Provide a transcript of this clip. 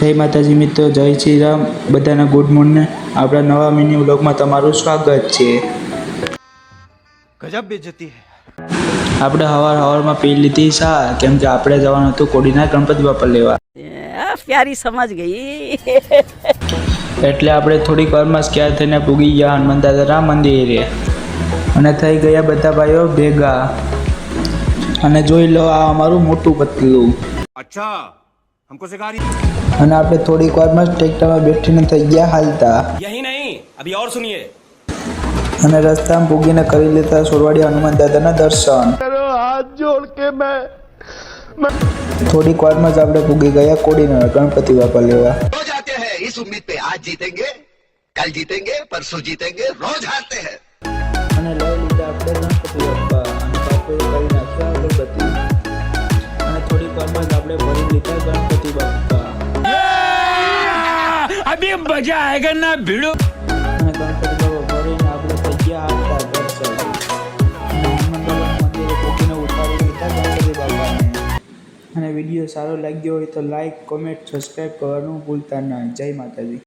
જય માતાજી મિત્રો, જય શ્રી રામ. બધાને ગુડ મોર્નિંગ. આપણા નવા મિની વ્લોગમાં તમારું સ્વાગત છે. ગજબ બેઇજ્જતી હે. આપણે સવારમાં પી લીધી ચા, કેમ કે આપણે જવાનું હતું કોડીના ગણપતિ બાપા લેવા. પ્યારી સમજ ગઈ. એટલે આપણે થોડીક વારમાં સ્કેર થઈને પૂગી ગયા હનુમાન દાદા મંદિરે અને થઈ ગયા બધા ભાઈઓ ભેગા. અને જોઈ લો, આ અમારું મોટું પતલું. અચ્છા, हमको सिखा रही. અને આપણે થોડીક વારમાં ટ્રેક્ટરમાં બેઠીને થઈ ગયા હાલતા. यही नहीं, अभी और सुनिए. અને રસ્તામાં પૂગીને કરી લેતા સોરવાડી હનુમાન દાદાના દર્શન. हाथ जोड़ के मैं થોડીક વારમાં જ આપણે પૂગી ગયા કોડીના ગણપતિ બાપા લેવા. रोज आते हैं इस उम्मीद पे आज जीतेंगे, कल जीतेंगे, परसों जीतेंगे, रोज हारते हैं. અને લઈ લીધા આપણે ગણપતિ બાપા અને બાપુએ કરી નાખ્યા અગરબત્તી. અને થોડીક વારમાં જ આપણે ભરી લીધા ગણપતિ બાપા. अभी मजा आएगा ना भिड़ो. અને ગણપતિ બાપા ભરીને આપણે થઈ ગયા હાલતા ઘર સાઈડ. અને હનુમાન દાદાના મંદિરે પહોંચીને ઉતારી લીધા ગણપતિ બાપાને. અને વિડીયો સારો લાગ્યો હોય તો લાઈક, કોમેન્ટ, સબસ્ક્રાઈબ કરવાનું ભૂલતા ના. જય માતાજી.